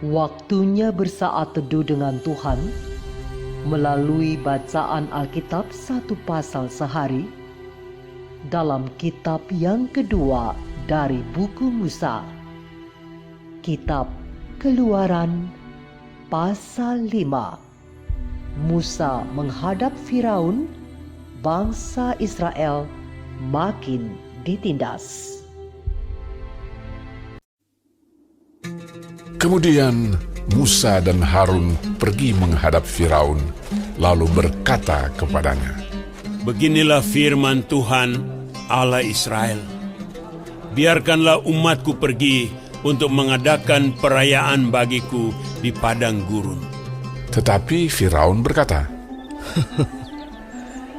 Waktunya bersaat teduh dengan Tuhan melalui bacaan Alkitab satu pasal sehari dalam kitab yang kedua dari buku Musa. Kitab Keluaran pasal 5. Musa menghadap Firaun, bangsa Israel makin ditindas. Kemudian Musa dan Harun pergi menghadap Firaun, lalu berkata kepadanya, "Beginilah firman Tuhan, Allah Israel. Biarkanlah umatku pergi untuk mengadakan perayaan bagiku di padang gurun." Tetapi Firaun berkata,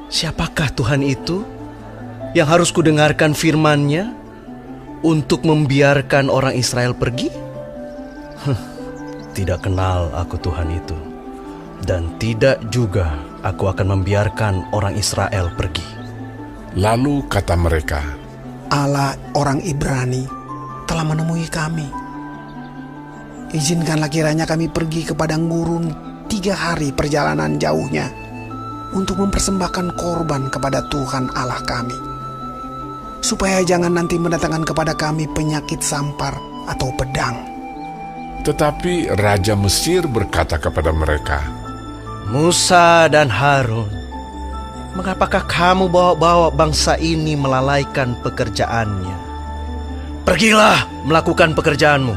"Siapakah Tuhan itu yang harus kudengarkan firman-Nya untuk membiarkan orang Israel pergi? Tidak kenal aku Tuhan itu, dan tidak juga aku akan membiarkan orang Israel pergi." Lalu kata mereka, Allah orang Ibrani telah menemui kami. Izinkanlah kiranya kami pergi ke padang gurun 3 hari perjalanan jauhnya untuk mempersembahkan korban kepada Tuhan Allah kami, supaya jangan nanti mendatangkan kepada kami penyakit sampar atau pedang. Tetapi Raja Mesir berkata kepada mereka, "Musa dan Harun, mengapakah kamu bawa-bawa bangsa ini melalaikan pekerjaannya? Pergilah melakukan pekerjaanmu."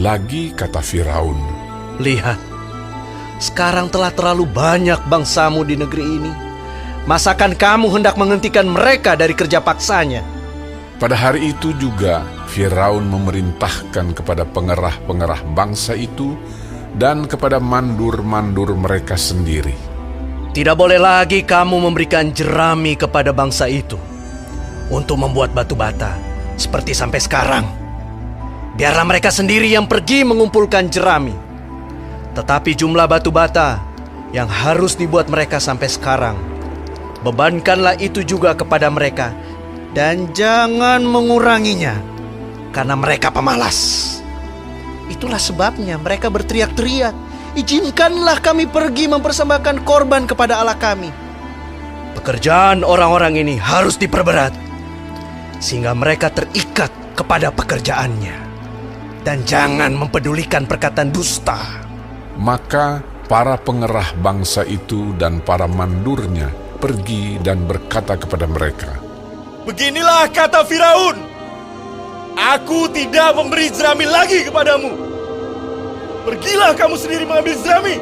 Lagi kata Firaun, "Lihat, sekarang telah terlalu banyak bangsamu di negeri ini. Masakan kamu hendak menghentikan mereka dari kerja paksanya?" Pada hari itu juga Firaun memerintahkan kepada pengerah-pengerah bangsa itu dan kepada mandur-mandur mereka sendiri, "Tidak boleh lagi kamu memberikan jerami kepada bangsa itu untuk membuat batu bata seperti sampai sekarang. Biarlah mereka sendiri yang pergi mengumpulkan jerami. Tetapi jumlah batu bata yang harus dibuat mereka sampai sekarang, bebankanlah itu juga kepada mereka, dan jangan menguranginya, karena mereka pemalas. Itulah sebabnya mereka berteriak-teriak, 'Izinkanlah kami pergi mempersembahkan korban kepada Allah kami.' Pekerjaan orang-orang ini harus diperberat, sehingga mereka terikat kepada pekerjaannya, dan jangan mempedulikan perkataan dusta." Maka para pengerah bangsa itu dan para mandurnya pergi dan berkata kepada mereka, "Beginilah kata Firaun, aku tidak memberi jerami lagi kepadamu. Pergilah kamu sendiri mengambil jerami,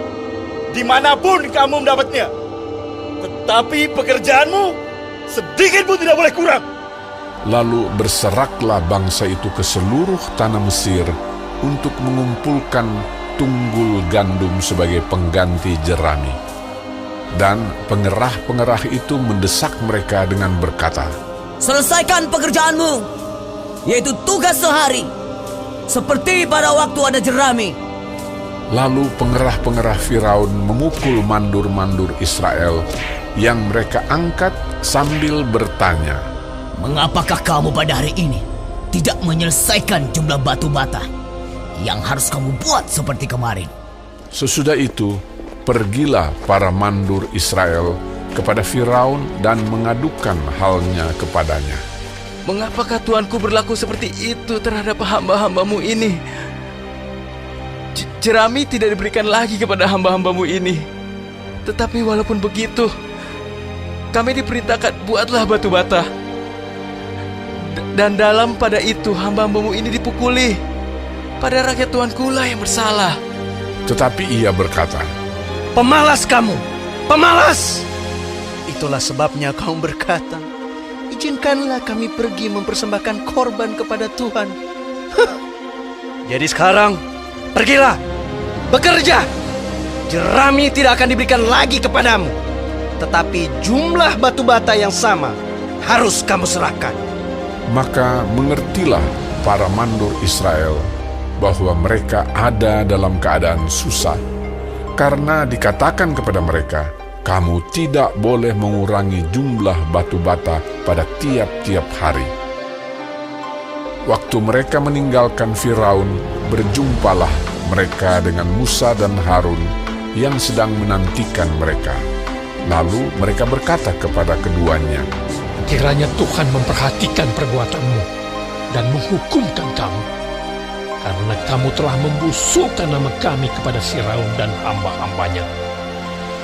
dimanapun kamu mendapatnya. Tetapi pekerjaanmu sedikit pun tidak boleh kurang." Lalu berseraklah bangsa itu ke seluruh tanah Mesir untuk mengumpulkan tunggul gandum sebagai pengganti jerami. Dan pengerah-pengerah itu mendesak mereka dengan berkata, "Selesaikan pekerjaanmu, yaitu tugas sehari, seperti pada waktu ada jerami." Lalu pengerah-pengerah Firaun memukul mandur-mandur Israel yang mereka angkat sambil bertanya, "Mengapakah kamu pada hari ini tidak menyelesaikan jumlah batu bata yang harus kamu buat seperti kemarin?" Sesudah itu, pergilah para mandur Israel kepada Firaun dan mengadukan halnya kepadanya. "Mengapakah Tuanku berlaku seperti itu terhadap hamba-hambamu ini? Jerami tidak diberikan lagi kepada hamba-hambamu ini. Tetapi walaupun begitu, kami diperintahkan buatlah batu bata. Dan dalam pada itu hamba-hambamu ini dipukuli. Pada rakyat Tuanku lah yang bersalah." Tetapi ia berkata, "Pemalas kamu, pemalas! Itulah sebabnya kamu berkata, 'Izinkanlah kami pergi mempersembahkan korban kepada Tuhan.' Jadi sekarang, pergilah, bekerja. Jerami tidak akan diberikan lagi kepadamu, tetapi jumlah batu bata yang sama harus kamu serahkan." Maka mengertilah para mandur Israel bahwa mereka ada dalam keadaan susah, karena dikatakan kepada mereka, "Kamu tidak boleh mengurangi jumlah batu bata pada tiap-tiap hari." Waktu mereka meninggalkan Firaun, berjumpalah mereka dengan Musa dan Harun yang sedang menantikan mereka. Lalu mereka berkata kepada keduanya, "Kiranya Tuhan memperhatikan perbuatanmu dan menghukumkan kamu, karena kamu telah membusukkan nama kami kepada Firaun dan hamba-hambanya.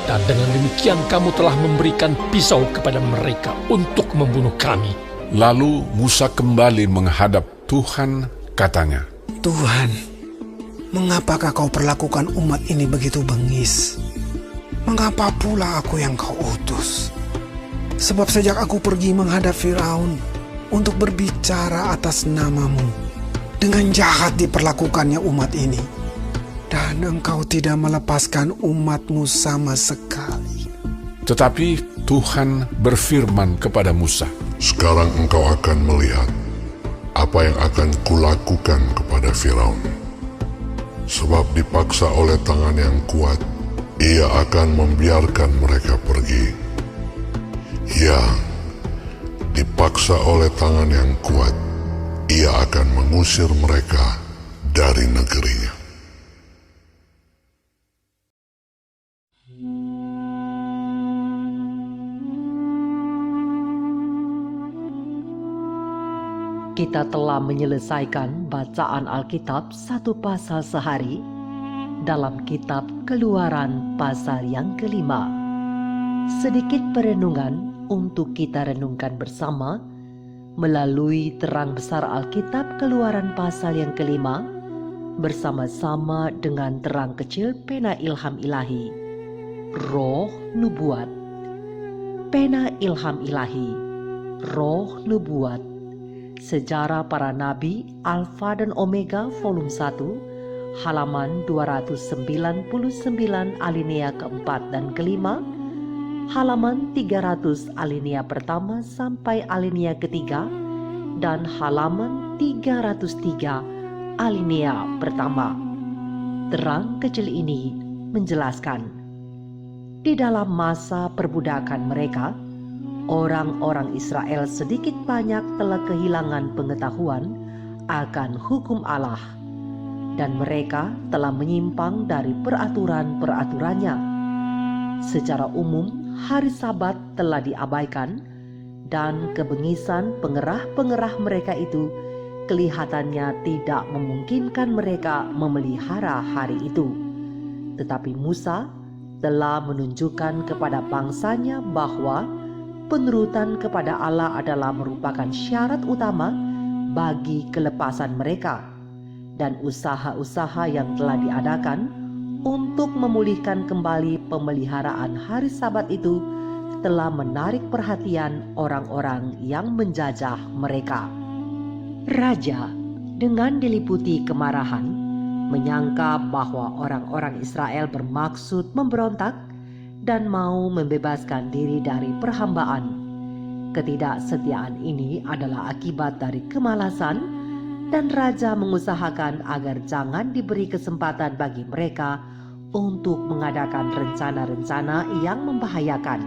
Dan dengan demikian kamu telah memberikan pisau kepada mereka untuk membunuh kami." Lalu Musa kembali menghadap Tuhan, katanya, Tuhan, mengapakah kau perlakukan umat ini begitu bengis? Mengapa pula aku yang kau utus? Sebab sejak aku pergi menghadap Firaun untuk berbicara atas namamu, dengan jahat diperlakukannya umat ini, dan engkau tidak melepaskan umatmu sama sekali. Tetapi Tuhan berfirman kepada Musa, "Sekarang engkau akan melihat apa yang akan kulakukan kepada Firaun. Sebab dipaksa oleh tangan yang kuat, ia akan membiarkan mereka pergi. Ya, dipaksa oleh tangan yang kuat, ia akan mengusir mereka dari negerinya." Kita telah menyelesaikan bacaan Alkitab satu pasal sehari dalam kitab Keluaran pasal yang kelima. Sedikit perenungan untuk kita renungkan bersama melalui terang besar Alkitab Keluaran pasal yang kelima bersama-sama dengan terang kecil pena ilham ilahi, roh nubuat. Pena ilham ilahi, roh nubuat. Sejarah para Nabi Alfa dan Omega volume 1 halaman 299 alinea keempat dan kelima, halaman 300 alinea pertama sampai alinea ketiga, dan halaman 303 alinea pertama. Terang kecil ini menjelaskan, di dalam masa perbudakan mereka, orang-orang Israel sedikit banyak telah kehilangan pengetahuan akan hukum Allah, dan mereka telah menyimpang dari peraturan-peraturannya. Secara umum, hari Sabat telah diabaikan, dan kebengisan pengerah-pengerah mereka itu kelihatannya tidak memungkinkan mereka memelihara hari itu. Tetapi Musa telah menunjukkan kepada bangsanya bahwa penurutan kepada Allah adalah merupakan syarat utama bagi kelepasan mereka, dan usaha-usaha yang telah diadakan untuk memulihkan kembali pemeliharaan hari Sabat itu telah menarik perhatian orang-orang yang menjajah mereka. Raja dengan diliputi kemarahan menyangka bahwa orang-orang Israel bermaksud memberontak dan mau membebaskan diri dari perhambaan. Ketidaksetiaan ini adalah akibat dari kemalasan, dan raja mengusahakan agar jangan diberi kesempatan bagi mereka untuk mengadakan rencana-rencana yang membahayakan.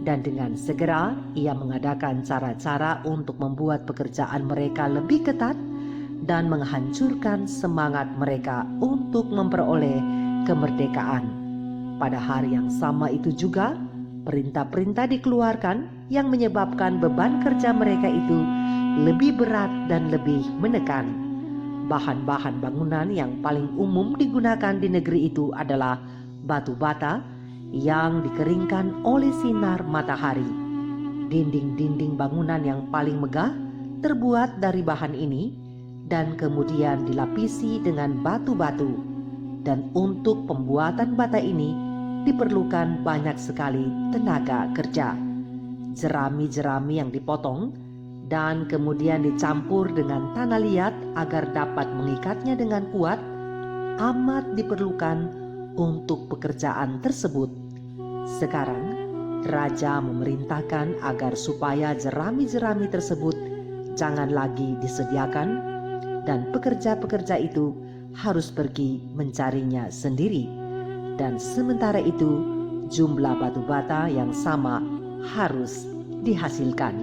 Dan dengan segera ia mengadakan cara-cara untuk membuat pekerjaan mereka lebih ketat dan menghancurkan semangat mereka untuk memperoleh kemerdekaan. Pada hari yang sama itu juga, perintah-perintah dikeluarkan yang menyebabkan beban kerja mereka itu lebih berat dan lebih menekan. Bahan-bahan bangunan yang paling umum digunakan di negeri itu adalah batu bata yang dikeringkan oleh sinar matahari. Dinding-dinding bangunan yang paling megah terbuat dari bahan ini dan kemudian dilapisi dengan batu-batu. Dan untuk pembuatan bata ini diperlukan banyak sekali tenaga kerja. Jerami-jerami yang dipotong dan kemudian dicampur dengan tanah liat agar dapat mengikatnya dengan kuat amat diperlukan untuk pekerjaan tersebut. Sekarang, raja memerintahkan agar supaya jerami-jerami tersebut jangan lagi disediakan, dan pekerja-pekerja itu harus pergi mencarinya sendiri. Dan sementara itu, jumlah batu bata yang sama harus dihasilkan.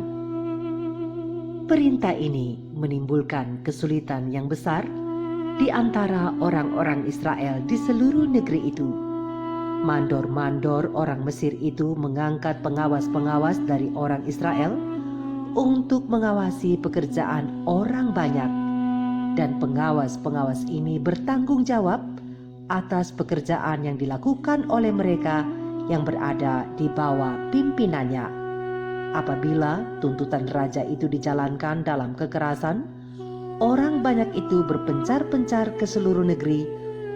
Perintah ini menimbulkan kesulitan yang besar di antara orang-orang Israel di seluruh negeri itu. Mandor-mandor orang Mesir itu mengangkat pengawas-pengawas dari orang Israel untuk mengawasi pekerjaan orang banyak, dan pengawas-pengawas ini bertanggung jawab atas pekerjaan yang dilakukan oleh mereka yang berada di bawah pimpinannya. Apabila tuntutan raja itu dijalankan dalam kekerasan, orang banyak itu berpencar-pencar ke seluruh negeri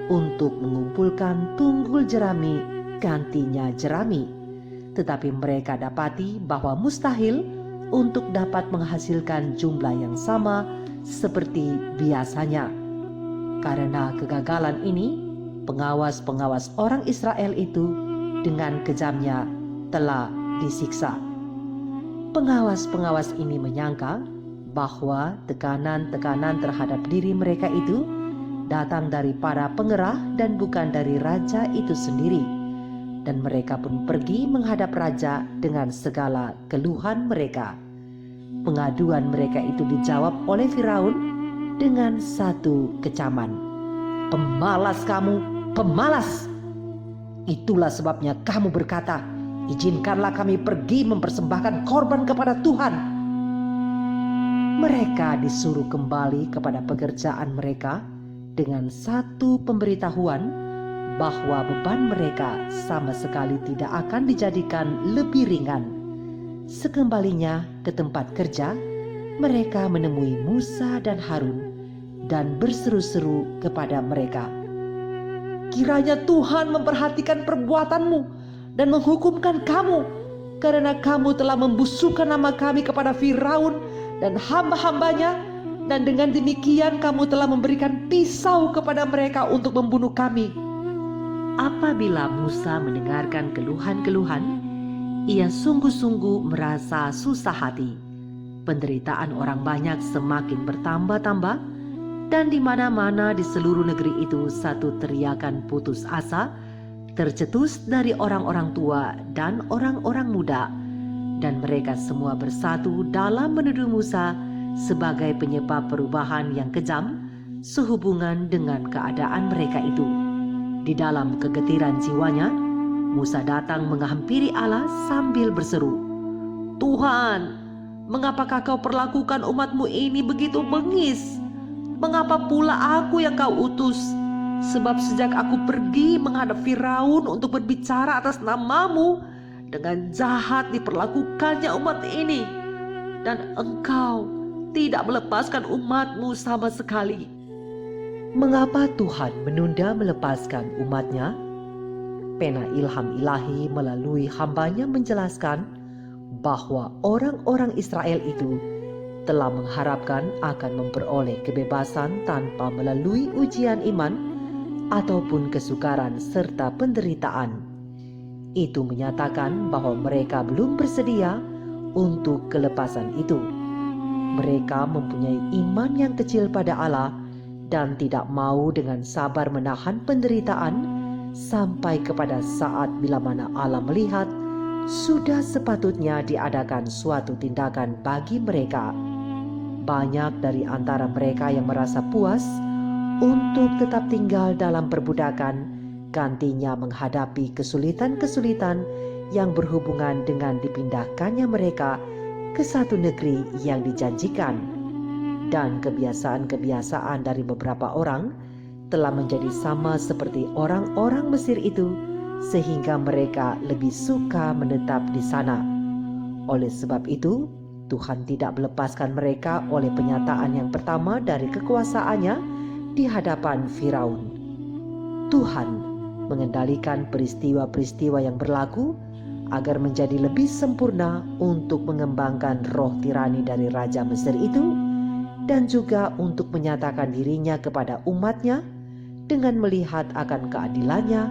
untuk mengumpulkan tunggul jerami gantinya jerami. Tetapi mereka dapati bahwa mustahil untuk dapat menghasilkan jumlah yang sama seperti biasanya. Karena kegagalan ini, pengawas-pengawas orang Israel itu dengan kejamnya telah disiksa. Pengawas-pengawas ini menyangka bahwa tekanan-tekanan terhadap diri mereka itu datang dari para pengerah dan bukan dari raja itu sendiri. Dan mereka pun pergi menghadap raja dengan segala keluhan mereka. Pengaduan mereka itu dijawab oleh Firaun dengan satu kecaman. "Pemalas kamu, pemalas! Itulah sebabnya kamu berkata, izinkanlah kami pergi mempersembahkan korban kepada Tuhan." Mereka disuruh kembali kepada pekerjaan mereka dengan satu pemberitahuan bahwa beban mereka sama sekali tidak akan dijadikan lebih ringan. Sekembalinya ke tempat kerja, mereka menemui Musa dan Harun dan berseru-seru kepada mereka, "Kiranya Tuhan memperhatikan perbuatanmu dan menghukumkan kamu, karena kamu telah membusukkan nama kami kepada Firaun dan hamba-hambanya, dan dengan demikian kamu telah memberikan pisau kepada mereka untuk membunuh kami." Apabila Musa mendengarkan keluhan-keluhan, ia sungguh-sungguh merasa susah hati. Penderitaan orang banyak semakin bertambah-tambah, dan di mana-mana di seluruh negeri itu satu teriakan putus asa tercetus dari orang-orang tua dan orang-orang muda, dan mereka semua bersatu dalam menuduh Musa sebagai penyebab perubahan yang kejam sehubungan dengan keadaan mereka itu. Di dalam kegetiran jiwanya, Musa datang menghampiri Allah sambil berseru, "Tuhan, mengapakah kau perlakukan umatmu ini begitu bengis? Mengapa pula aku yang kau utus? Sebab sejak aku pergi menghadap Firaun untuk berbicara atas namamu, dengan jahat diperlakukannya umat ini, dan engkau tidak melepaskan umatmu sama sekali." Mengapa Tuhan menunda melepaskan umatnya? Pena ilham ilahi melalui hambanya menjelaskan bahwa orang-orang Israel itu telah mengharapkan akan memperoleh kebebasan tanpa melalui ujian iman ataupun kesukaran serta penderitaan. Itu menyatakan bahwa mereka belum bersedia untuk kelepasan itu. Mereka mempunyai iman yang kecil pada Allah dan tidak mau dengan sabar menahan penderitaan sampai kepada saat bila mana Allah melihat sudah sepatutnya diadakan suatu tindakan bagi mereka. Banyak dari antara mereka yang merasa puas untuk tetap tinggal dalam perbudakan, gantinya menghadapi kesulitan-kesulitan yang berhubungan dengan dipindahkannya mereka ke satu negeri yang dijanjikan. Dan kebiasaan-kebiasaan dari beberapa orang telah menjadi sama seperti orang-orang Mesir itu, sehingga mereka lebih suka menetap di sana. Oleh sebab itu, Tuhan tidak melepaskan mereka oleh penyataan yang pertama dari kekuasaannya di hadapan Firaun. Tuhan mengendalikan peristiwa-peristiwa yang berlaku agar menjadi lebih sempurna untuk mengembangkan roh tirani dari Raja Mesir itu, dan juga untuk menyatakan dirinya kepada umatnya dengan melihat akan keadilannya,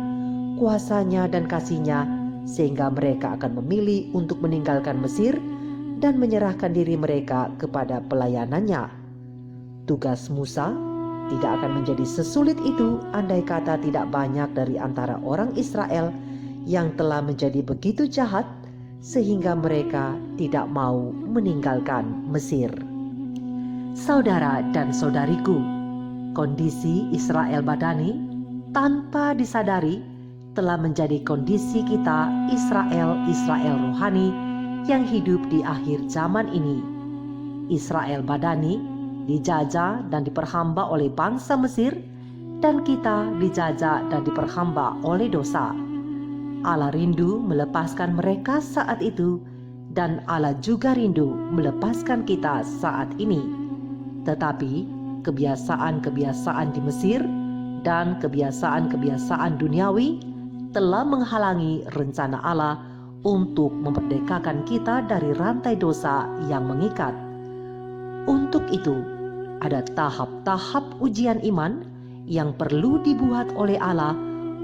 kuasanya dan kasihnya, sehingga mereka akan memilih untuk meninggalkan Mesir dan menyerahkan diri mereka kepada pelayanannya. Tugas Musa tidak akan menjadi sesulit itu andai kata tidak banyak dari antara orang Israel yang telah menjadi begitu jahat sehingga mereka tidak mau meninggalkan Mesir. Saudara dan saudariku, Kondisi Israel badani tanpa disadari telah menjadi kondisi kita Israel rohani yang hidup di akhir zaman ini. Israel badani dijajah dan diperhamba oleh bangsa Mesir, dan kita dijajah dan diperhamba oleh dosa. Allah rindu melepaskan mereka saat itu, dan Allah juga rindu melepaskan kita saat ini. Tetapi kebiasaan-kebiasaan di Mesir dan kebiasaan-kebiasaan duniawi telah menghalangi rencana Allah untuk memerdekakan kita dari rantai dosa yang mengikat. Untuk itu, ada tahap-tahap ujian iman yang perlu dibuat oleh Allah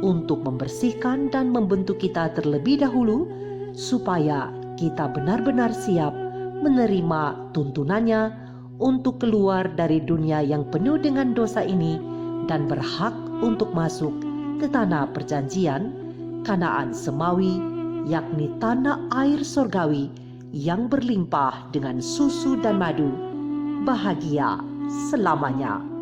untuk membersihkan dan membentuk kita terlebih dahulu, supaya kita benar-benar siap menerima tuntunannya untuk keluar dari dunia yang penuh dengan dosa ini dan berhak untuk masuk ke tanah perjanjian, Kanaan Semawi, yakni tanah air surgawi yang berlimpah dengan susu dan madu, bahagia selamanya.